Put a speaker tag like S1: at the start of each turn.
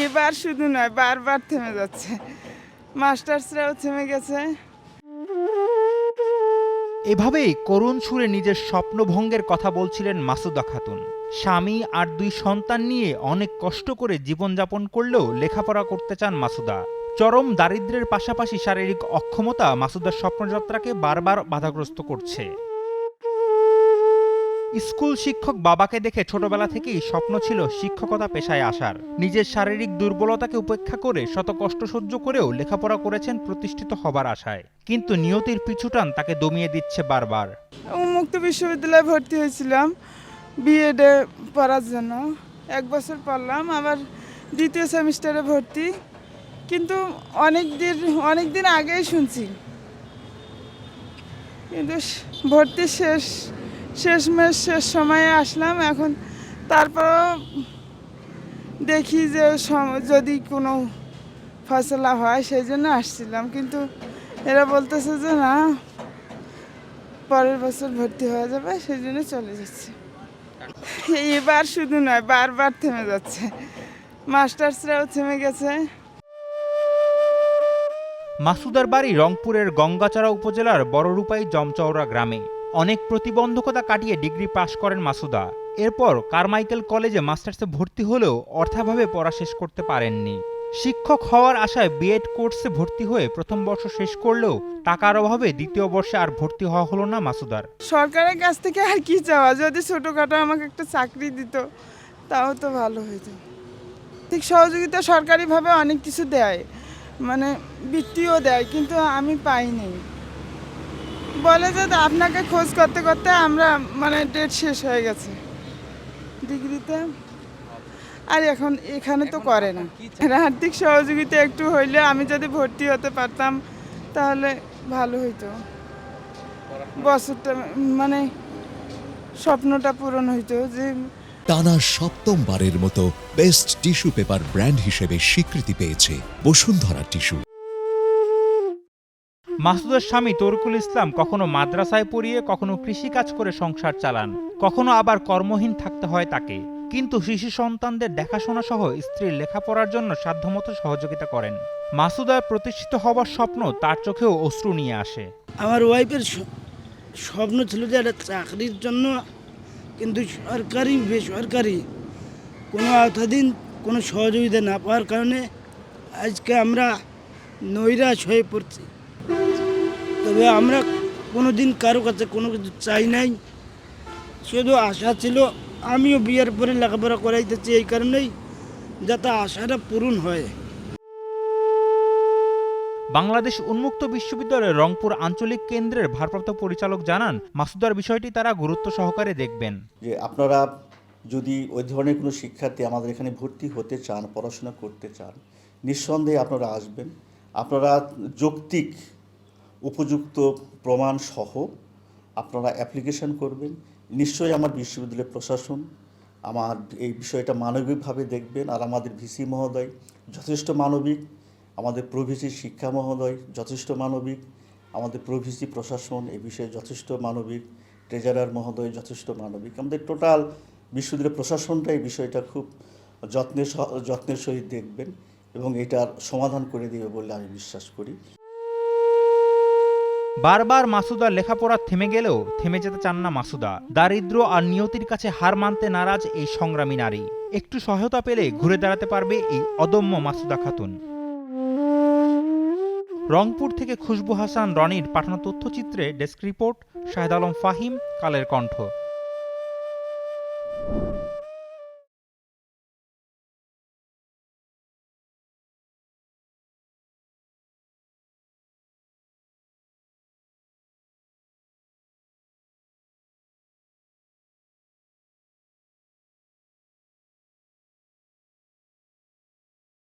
S1: এবার শুধু নয়, বারবার থেমে যাচ্ছে। মাস্টার্সরাও থেমে গেছে।
S2: এভাবেই করুণ সুরে নিজের স্বপ্নভঙ্গের কথা বলছিলেন মাসুদা খাতুন। স্বামী আর ২ সন্তান নিয়ে অনেক কষ্ট করে জীবনযাপন করলেও লেখাপড়া করতে চান মাসুদা। চরম দারিদ্র্যের পাশাপাশি শারীরিক অক্ষমতা মাসুদার স্বপ্নযাত্রাকে বারবার বাধাগ্রস্ত করছে। স্কুল শিক্ষক বাবাকে দেখে ছোটবেলা থেকেই স্বপ্ন ছিল শিক্ষকতা পেশায় আসার। নিজের শারীরিক দুর্বলতাকে উপেক্ষা করে শত কষ্ট সহ্য করেও লেখাপড়া করেছেন প্রতিষ্ঠিত হবার আশায়, কিন্তু নিয়তির পিছুটান তাকে দমিয়ে দিচ্ছে বারবার।
S1: উন্মুক্ত বিশ্ববিদ্যালয়ে ভর্তি হয়েছিলাম বিএডে পড়ার জন্য। ১ বছর পড়লাম, আবার দ্বিতীয় সেমিস্টারে ভর্তি। কিন্তু অনেক দিন আগেই শুনছি, কিন্তু ভর্তি শেষমেশ শেষ সময়ে আসলাম। এখন তারপরও দেখি যে যদি কোনো ফয়সালা হয়, সেই জন্য আসছিলাম। কিন্তু এরা বলতেছে যে না, পরের বছর ভর্তি হয়ে যাবে, সেই জন্য চলে যাচ্ছে। এবার শুধু নয়, বারবার থেমে যাচ্ছে। মাস্টার্সরাও থেমে গেছে।
S2: মাসুদার বাড়ি রংপুরের গঙ্গাচড়া উপজেলার বড়রূপাই জমচৌরা গ্রামে। অনেক প্রতিবন্ধকতা কাটিয়ে ডিগ্রি পাশ করেন মাসুদা। এরপর কারমাইকেল কলেজে মাস্টার্সে ভর্তি হলেও অর্থাভাবে পড়া শেষ করতে পারেননি। শিক্ষক হওয়ার আশায় বিএড কোর্সে ভর্তি হয়ে প্রথম বর্ষ শেষ করলেও টাকার অভাবে দ্বিতীয় বর্ষে আর ভর্তি হওয়া হলো না মাসুদার।
S1: সরকারের কাছ থেকে আর কি চাওয়া, যদি ছোটোখাটো আমাকে একটা চাকরি দিত তাও তো ভালো হতো। ঠিক সহযোগিতা সরকারিভাবে অনেক কিছু দেয়, মানে বৃত্তিও দেয়, কিন্তু আমি পাইনি। বলে যে আপনাকে খোঁজ করতে করতে আমরা ডেট শেষ হয়ে গেছে ডিগ্রিতে, আর এখন এখানে তো করে না। আর্থিক সহযোগিতা একটু হইলে আমি যদি ভর্তি হতে পারতাম তাহলে ভালো হইতো, বছরটা স্বপ্নটা পূরণ হইতো। যে
S3: টানা ৭ম-বারের মতো বেস্ট টিস্যু পেপার ব্র্যান্ড হিসেবে স্বীকৃতি পেয়েছে বসুন্ধরা টিস্যু।
S2: মাসুদার স্বামী তরিকুল ইসলাম কখনো মাদ্রাসায় পড়িয়ে, কখনো কৃষিকাজ করে সংসার চালান, কখনো আবার কর্মহীন থাকতে হয় তাকে। কিন্তু শিশু সন্তানদের দেখাশোনা সহ স্ত্রীর লেখাপড়ার জন্য সাধ্যমতো সহযোগিতা করেন। মাসুদার প্রতিষ্ঠিত হবার স্বপ্ন তার চোখেও অশ্রু নিয়ে আসে।
S4: আমার ওয়াইফের স্বপ্ন ছিল যে একটা চাকরির জন্য, কিন্তু সরকারি বেসরকারি কোনো আওতাধীন কোনো সহযোগিতা না পাওয়ার কারণে আজকে আমরা নৈরাশ হয়ে পড়ছি। তবে আমরা কোনো দিন কারো কাছে কোনো কিছু চাই নাই, শুধু আশা ছিল আমিও বিয়ের পরে লেখাপড়া করাইতেছি এই কারণেই যাতে আশাটা পূরণ হয়।
S2: বাংলাদেশ উন্মুক্ত বিশ্ববিদ্যালয়ের রংপুর আঞ্চলিক কেন্দ্রের ভারপ্রাপ্ত পরিচালক জানান, মাসুদার বিষয়টি তারা গুরুত্ব সহকারে দেখবেন।
S5: যে আপনারা যদি ওই ধরনের কোনো শিক্ষার্থী আমাদের এখানে ভর্তি হতে চান, পড়াশোনা করতে চান, নিঃসন্দেহে আপনারা আসবেন। আপনারা যৌক্তিক উপযুক্ত প্রমাণ সহ আপনারা অ্যাপ্লিকেশন করবেন। নিশ্চয়ই আমার বিশ্ববিদ্যালয় প্রশাসন আমার এই বিষয়টা মানবিকভাবে দেখবেন, আর আমাদের ভিসি মহোদয় যথেষ্ট মানবিক, আমাদের প্রভিসি শিক্ষা মহোদয় যথেষ্ট মানবিক, আমাদের প্রভিসি প্রশাসন এই বিষয়ে যথেষ্ট মানবিক, ট্রেজারার মহোদয় যথেষ্ট মানবিক। আমাদের টোটাল বিশ্ববিদ্যালয় প্রশাসনটা এই বিষয়টা খুব যত্নের সহিত দেখবেন এবং এটার সমাধান করে দেবে বলে আমি বিশ্বাস করি।
S2: বারবার মাসুদার লেখাপড়া থেমে গেলেও থেমে যেতে চান না মাসুদা। দারিদ্র্য আর নিয়তির কাছে হার মানতে নারাজ এই সংগ্রামী নারী। একটু সহায়তা পেলে ঘুরে দাঁড়াতে পারবে এই অদম্য মাসুদা খাতুন। রংপুর থেকে খুশবু হাসান রনির পাঠানো তথ্যচিত্রে ডেস্ক রিপোর্ট, শাহেদ আলম ফাহিম, কালের কণ্ঠ।